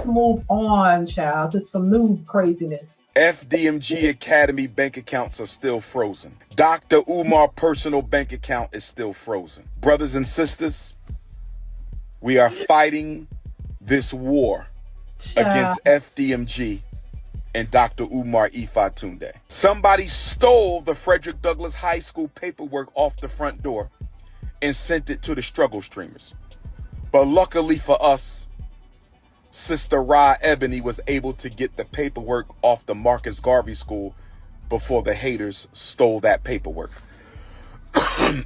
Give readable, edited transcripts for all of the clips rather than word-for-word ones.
move on, child, to some new craziness. FDMG Academy bank accounts are still frozen. Dr. Umar personal bank account is still frozen. Brothers and sisters, we are fighting this war against FDMG and Dr. Umar Ifatunde. Somebody stole the Frederick Douglass High School paperwork off the front door and sent it to the struggle streamers. But luckily for us, Sister Ra Ebony was able to get the paperwork off the Marcus Garvey School before the haters stole that paperwork.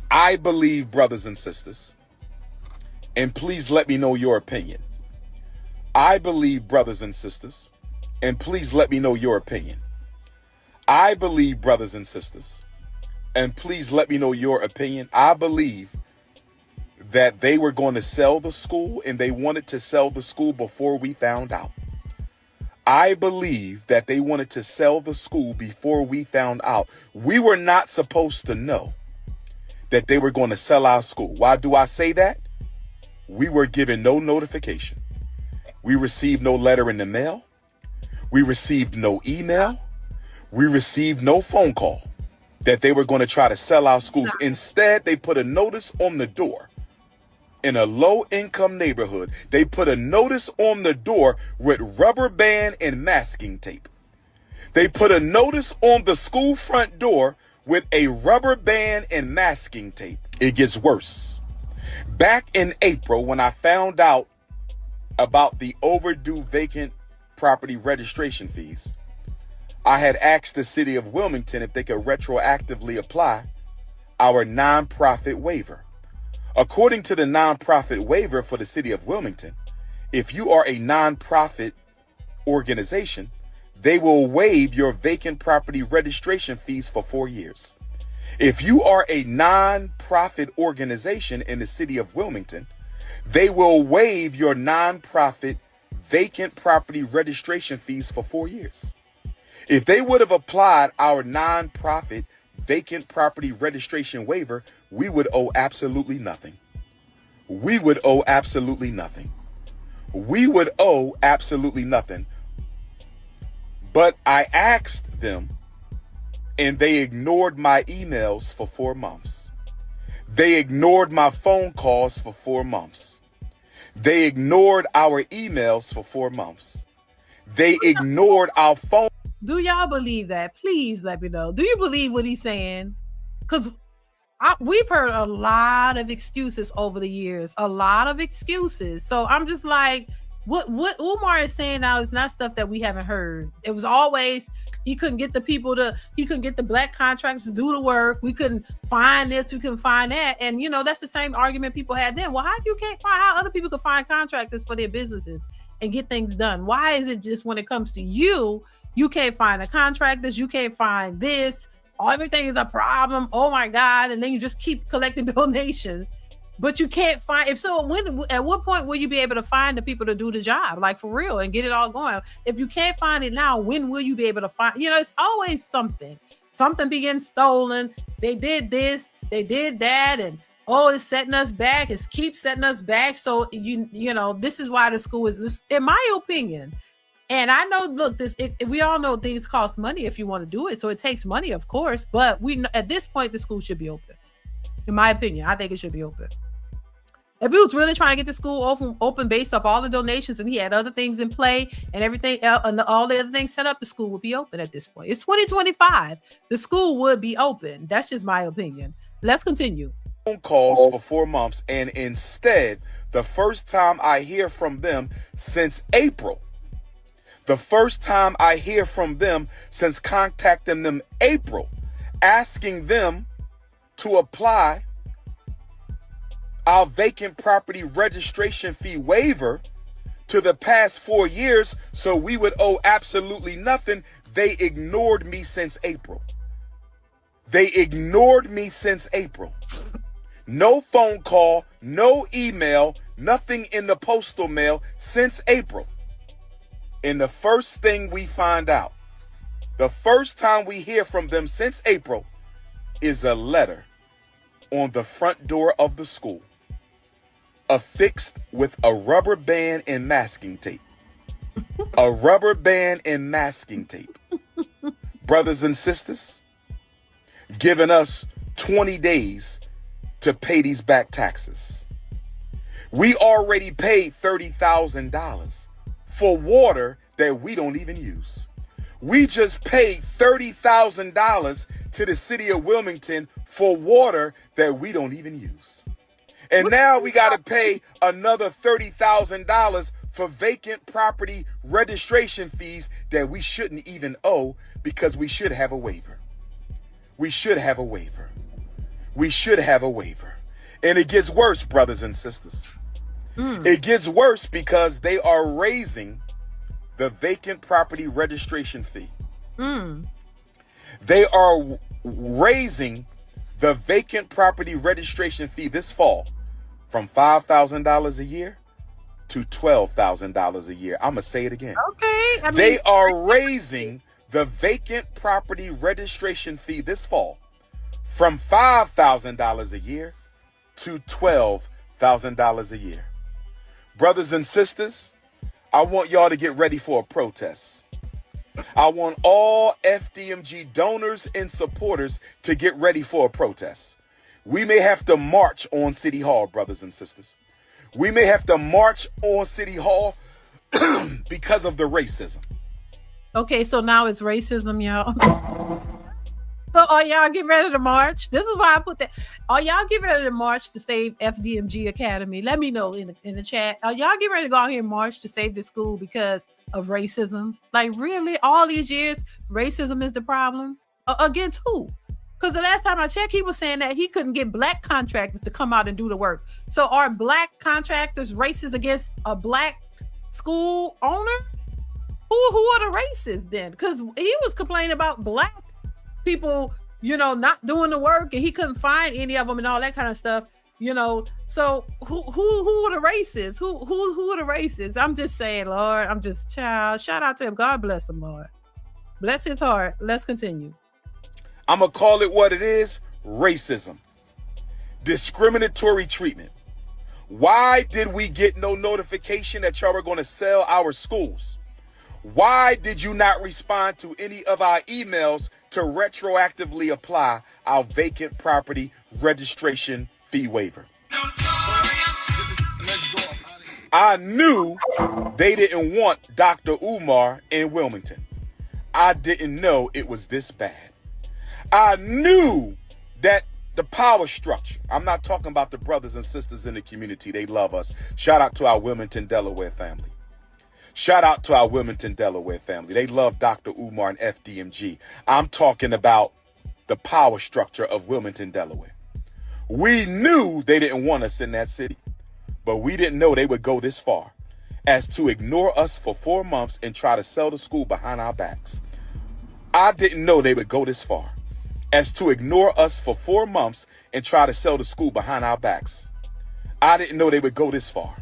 I believe, brothers and sisters, and please let me know your opinion. I believe, brothers and sisters, and please let me know your opinion. I believe, brothers and sisters, and please let me know your opinion. I believe that they were going to sell the school, and they wanted to sell the school before we found out. I believe that they wanted to sell the school before we found out. We were not supposed to know that they were going to sell our school. Why do I say that? We were given no notification. We received no letter in the mail. We received no email. We received no phone call that they were going to try to sell our schools. Instead, they put a notice on the door. In a low-income neighborhood, they put a notice on the door with rubber band and masking tape. They put a notice on the school front door with a rubber band and masking tape. It gets worse. Back in April, when I found out about the overdue vacant property registration fees, I had asked the city of Wilmington if they could retroactively apply our nonprofit waiver. According to the nonprofit waiver for the city of Wilmington, if you are a nonprofit organization, they will waive your vacant property registration fees for 4 years. If you are a nonprofit organization in the city of Wilmington, they will waive your nonprofit vacant property registration fees for 4 years. If they would have applied our nonprofit vacant property registration waiver, we would owe absolutely nothing. We would owe absolutely nothing. We would owe absolutely nothing. But I asked them, and they ignored my emails for 4 months. They ignored my phone calls for 4 months. They ignored our emails for 4 months. They ignored our phone. Do y'all believe that? Please let me know. Do you believe what he's saying? Because we've heard a lot of excuses over the years, a lot of excuses. So I'm just like, what Umar is saying now is not stuff that we haven't heard. It was always he couldn't get the black contractors to do the work. We couldn't find this, we couldn't find that. And you know, that's the same argument people had then. Well, how other people could find contractors for their businesses and get things done? Why is it just when it comes to you can't find the contractors, you can't find this, everything is a problem, oh my God, and then you just keep collecting donations, but you can't find, at what point will you be able to find the people to do the job, like for real, and get it all going? If you can't find it now, when will you be able to find, it's always something being stolen, they did this, they did that, and it's setting us back, it keeps setting us back. So this is why the school is this, in my opinion. And I know, look, we all know things cost money if you want to do it. So it takes money, of course. But at this point, the school should be open. In my opinion, I think it should be open. If he was really trying to get the school open based off all the donations and he had other things in play and everything else, and all the other things set up, the school would be open at this point. It's 2025. The school would be open. That's just my opinion. Let's continue. Phone calls for 4 months. And instead, the first time I hear from them since April, the first time I hear from them since contacting them April, asking them to apply our vacant property registration fee waiver to the past 4 years so we would owe absolutely nothing, they ignored me since April. They ignored me since April. No phone call, no email, nothing in the postal mail since April. And the first thing we find out, the first time we hear from them since April, is a letter on the front door of the school, affixed with a rubber band and masking tape. a rubber band and masking tape. Brothers and sisters, giving us 20 days to pay these back taxes. We already paid $30,000 for water that we don't even use. We just paid $30,000 to the city of Wilmington for water that we don't even use. And now we got to pay another $30,000 for vacant property registration fees that we shouldn't even owe because we should have a waiver. We should have a waiver. We should have a waiver. And it gets worse, brothers and sisters. It gets worse because they are raising the vacant property registration fee. They are raising the vacant property registration fee this fall from $5,000 a year to $12,000 a year. I'm going to say it again. Okay. They are raising the vacant property registration fee this fall from $5,000 a year to $12,000 a year. Brothers and sisters, I want y'all to get ready for a protest. I want all FDMG donors and supporters to get ready for a protest. We may have to march on City Hall, brothers and sisters. We may have to march on City Hall because of the racism. Okay, so now it's racism, y'all. So are y'all getting ready to march? This is why I put that. Are y'all getting ready to march to save FDMG Academy? Let me know in the chat. Are y'all getting ready to go out here and march to save this school because of racism? Like, really? All these years, racism is the problem? Against who? Because the last time I checked, he was saying that he couldn't get black contractors to come out and do the work. So are black contractors racist against a black school owner? Who are the racists then? Because he was complaining about black people, not doing the work, and he couldn't find any of them and all that kind of stuff, So who are the racists? Who are the racists? I'm just saying, Lord, shout out to him. God bless him, Lord. Bless his heart. Let's continue. I'm going to call it what it is, racism. Discriminatory treatment. Why did we get no notification that y'all were going to sell our schools? Why did you not respond to any of our emails to retroactively apply our vacant property registration fee waiver? I knew they didn't want Dr. Umar in Wilmington. I didn't know it was this bad. I knew that the power structure, I'm not talking about the brothers and sisters in the community. They love us. Shout out to our Wilmington, Delaware family. Shout out to our Wilmington, Delaware family. They love Dr. Umar and FDMG. I'm talking about the power structure of Wilmington, Delaware. We knew they didn't want us in that city, but we didn't know they would go this far as to ignore us for 4 months and try to sell the school behind our backs. I didn't know they would go this far as to ignore us for 4 months and try to sell the school behind our backs. I didn't know they would go this far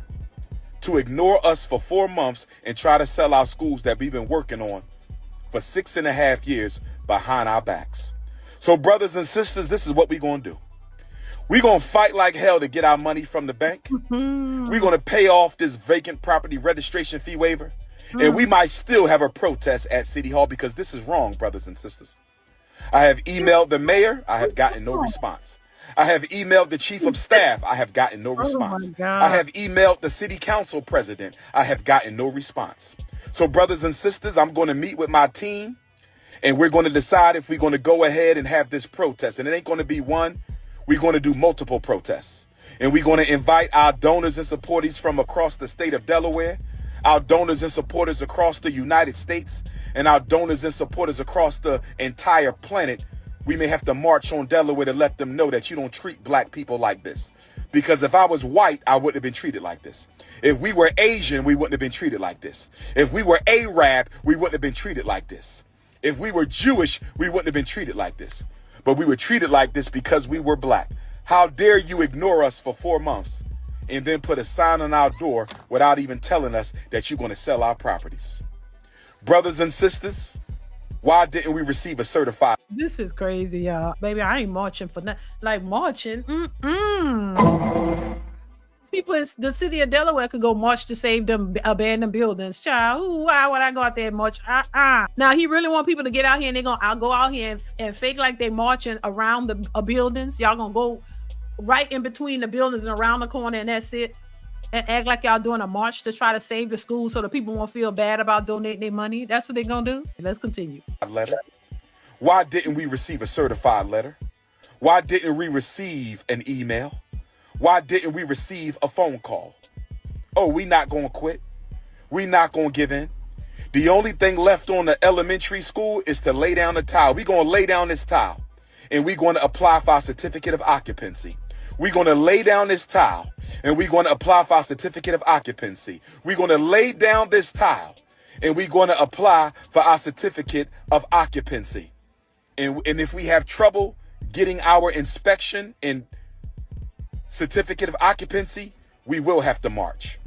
to ignore us for 4 months and try to sell our schools that we've been working on for 6.5 years behind our backs. So brothers and sisters, this is what we're going to do. We're going to fight like hell to get our money from the bank. We're going to pay off this vacant property registration fee waiver. And we might still have a protest at City Hall because this is wrong, brothers and sisters. I have emailed the mayor. I have gotten no response. I have emailed the chief of staff. I have gotten no response. I have emailed the city council president. I have gotten no response. So brothers and sisters, I'm going to meet with my team and we're going to decide if we're going to go ahead and have this protest. And it ain't going to be one. We're going to do multiple protests. And we're going to invite our donors and supporters from across the state of Delaware, our donors and supporters across the United States, and our donors and supporters across the entire planet. We may have to march on Delaware to let them know that you don't treat black people like this. Because if I was white, I wouldn't have been treated like this. If we were Asian, we wouldn't have been treated like this. If we were Arab, we wouldn't have been treated like this. If we were Jewish, we wouldn't have been treated like this. But we were treated like this because we were black. How dare you ignore us for 4 months and then put a sign on our door without even telling us that you're going to sell our properties? Brothers and sisters, why didn't we receive a certified? This is crazy, y'all. Baby, I ain't marching for nothing. Like marching. people in the city of Delaware could go march to save them abandoned buildings. Child, why would I go out there and march? Now he really want people to get out here and they're gonna go out here and fake like they marching around the buildings. Y'all gonna go right in between the buildings and around the corner and that's it. And act like y'all doing a march to try to save the school so the people won't feel bad about donating their money. That's what they're gonna do. Let's continue. Letter. Why didn't we receive a certified letter? Why didn't we receive an email? Why didn't we receive a phone call? Oh, we not gonna quit. We not gonna give in. The only thing left on the elementary school is to lay down the tile. We gonna lay down this tile and we gonna apply for our certificate of occupancy. We're going to lay down this tile and we're going to apply for our certificate of occupancy. We're going to lay down this tile and we're going to apply for our certificate of occupancy. And if we have trouble getting our inspection and certificate of occupancy, we will have to march.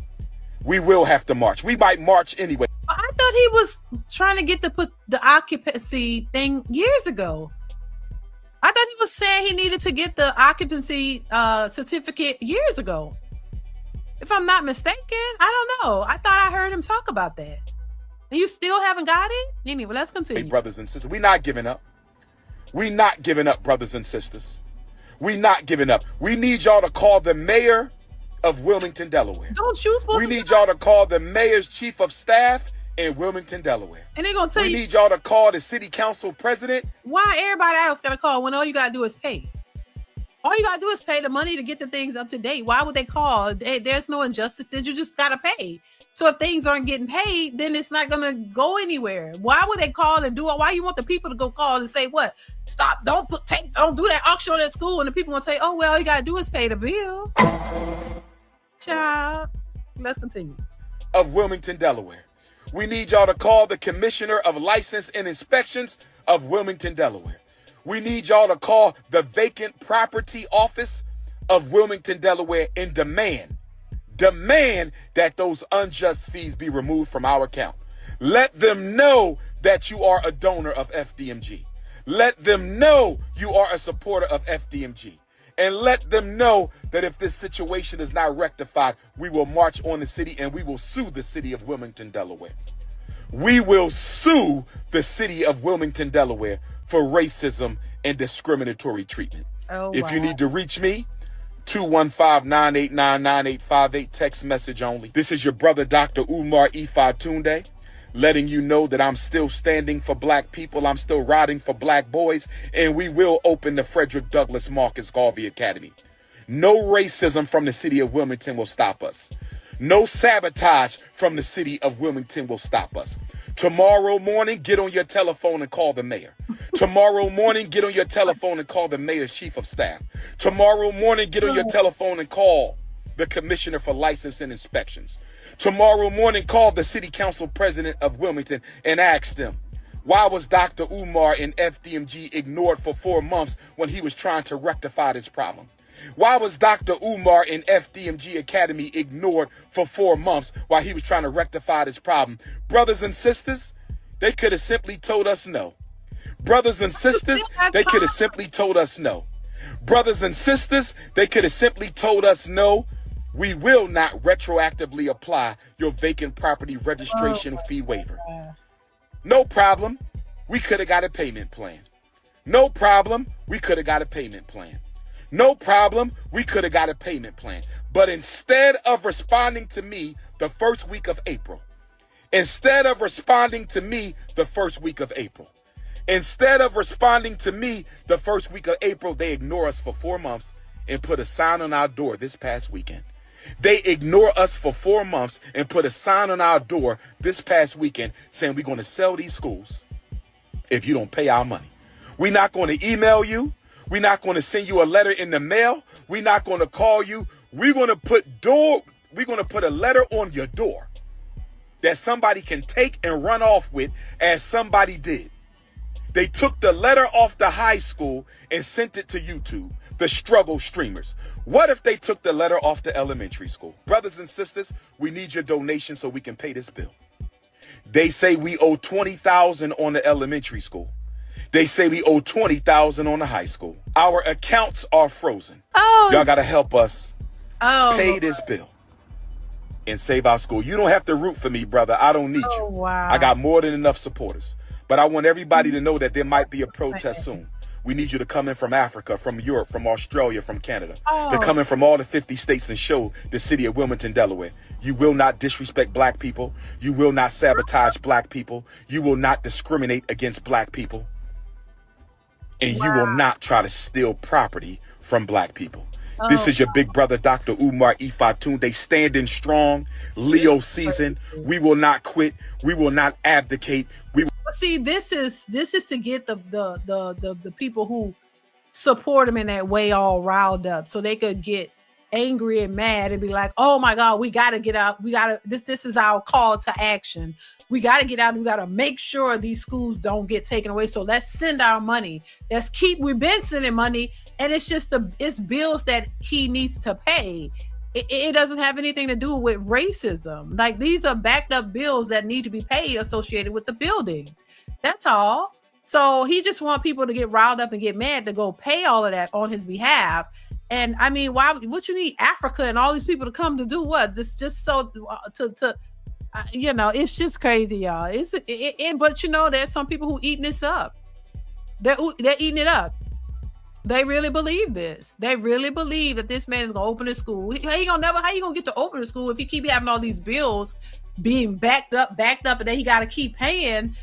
We will have to march. We might march anyway. I thought he was trying to get put the occupancy thing years ago. I thought he was saying he needed to get the occupancy certificate years ago. If I'm not mistaken, I don't know. I thought I heard him talk about that. And you still haven't got it? Anyway, let's continue. Hey, brothers and sisters, we're not giving up. We're not giving up, brothers and sisters. We're not giving up. We need y'all to call the mayor of Wilmington, Delaware. Don't you supposed We need y'all to call the mayor's chief of staff in Wilmington, Delaware. And they're going to tell you. We need y'all to call the city council president. Why everybody else got to call when all you got to do is pay? All you got to do is pay the money to get the things up to date. Why would they call? There's no injustice. You just got to pay. So if things aren't getting paid, then it's not going to go anywhere. Why would they call and do it? Why you want the people to go call and say, what? Stop. Don't do that auction at school. And the people going to say, oh, well, all you got to do is pay the bill. Child. Let's continue. Of Wilmington, Delaware. We need y'all to call the Commissioner of License and Inspections of Wilmington, Delaware. We need y'all to call the Vacant Property Office of Wilmington, Delaware and demand that those unjust fees be removed from our account. Let them know that you are a donor of FDMG. Let them know you are a supporter of FDMG. And let them know that if this situation is not rectified, we will march on the city and we will sue the city of Wilmington, Delaware. We will sue the city of Wilmington, Delaware for racism and discriminatory treatment. If you need to reach me, 215-989-9858, text message only. This is your brother, Dr. Umar Tunde, letting you know that I'm still standing for black people. I'm still riding for black boys, and we will open the Frederick Douglass Marcus Garvey Academy. No racism from the city of Wilmington will stop us. No sabotage from the city of Wilmington will stop us. Tomorrow morning, get on your telephone and call the mayor. Tomorrow morning, get on your telephone and call the mayor's chief of staff. Tomorrow morning, get on your telephone and call the Commissioner for License and Inspections. Tomorrow morning, call the City Council President of Wilmington and ask them, why was Dr. Umar in FDMG ignored for 4 months when he was trying to rectify this problem? Why was Dr. Umar in FDMG Academy ignored for 4 months while he was trying to rectify this problem? Brothers and sisters, they could have simply told us no. Brothers and sisters, they could have simply told us no. Brothers and sisters, they could have simply told us no. We will not retroactively apply your vacant property registration fee waiver. No problem. We could have got a payment plan. No problem. We could have got a payment plan. No problem. We could have got a payment plan. But instead of responding to me the first week of April, they ignore us for 4 months and put a sign on our door this past weekend. They ignore us for 4 months and put a sign on our door this past weekend saying we're going to sell these schools if you don't pay our money. We're not going to email you. We're not going to send you a letter in the mail. We're not going to call you. We're going to put a letter on your door that somebody can take and run off with, as somebody did. They took the letter off the high school and sent it to YouTube, the struggle streamers. What if they took the letter off the elementary school? Brothers and sisters, we need your donation so we can pay this bill. They say we owe $20,000 on the elementary school. They say we owe $20,000 on the high school. Our accounts are frozen. Oh, y'all got to help us Oh, Pay Lord. this bill and save our school. You don't have to root for me, brother. I don't need you. Wow. I got more than enough supporters. But I want everybody to know that there might be a protest soon. We need you to come in from Africa, from Europe, from Australia, from Canada, to come in from all the 50 states and show the city of Wilmington, Delaware. You will not disrespect black people. You will not sabotage black people. You will not discriminate against black people. And you will not try to steal property from black people. This is your big brother, Dr. Umar Ifatunde, standing strong, Leo season. We will not quit. We will not abdicate. See, this is to get the people who support him in that way all riled up, so they could get angry and mad and be like, "Oh my God, we got to get out. We got to. This is our call to action. We got to get out. We got to make sure these schools don't get taken away. So let's send our money. We've been sending money, and it's just it's bills that he needs to pay." It doesn't have anything to do with racism. Like, these are backed up bills that need to be paid associated with the buildings. That's all. So he just wants people to get riled up and get mad to go pay all of that on his behalf. And I mean, what you need Africa and all these people to come to do what? Just so it's just crazy, y'all. But there's some people who eating this up. They're eating it up. They really believe this. They really believe that this man is gonna open a school. How you gonna get to open a school if he keep having all these bills being backed up, and then he got to keep paying?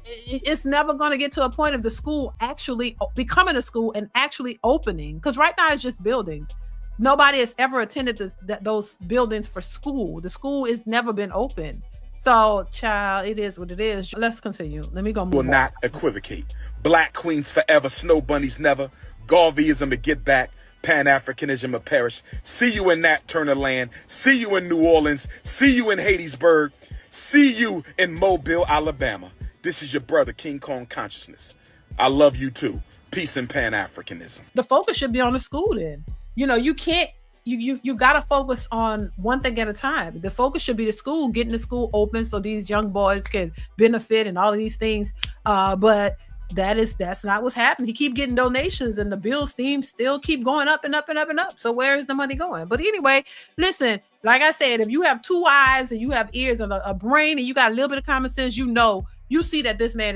It's never gonna get to a point of the school actually becoming a school and actually opening. Because right now it's just buildings. Nobody has ever attended those buildings for school. The school has never been open. So, child, it is what it is. Let's continue. Let me go move on. Will not equivocate. Black queens forever, snow bunnies never. Garveyism to get back. Pan-Africanism to perish. See you in Nat Turner land. See you in New Orleans. See you in Hattiesburg. See you in Mobile, Alabama. This is your brother, King Kong Consciousness. I love you too. Peace and Pan-Africanism. The focus should be on the school then. You can't, you got to focus on one thing at a time. The focus should be the school, getting the school open so these young boys can benefit and all of these things. But that's not what's happening. He keep getting donations and the bills still keep going up and up and up and up. So where is the money going? But anyway, listen, like I said, if you have two eyes and you have ears and a brain and you got a little bit of common sense, you see that this man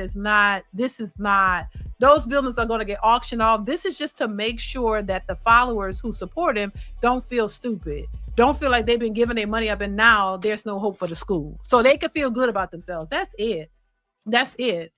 those buildings are going to get auctioned off. This is just to make sure that the followers who support him don't feel stupid. Don't feel like they've been giving their money up and now there's no hope for the school. So they can feel good about themselves. That's it.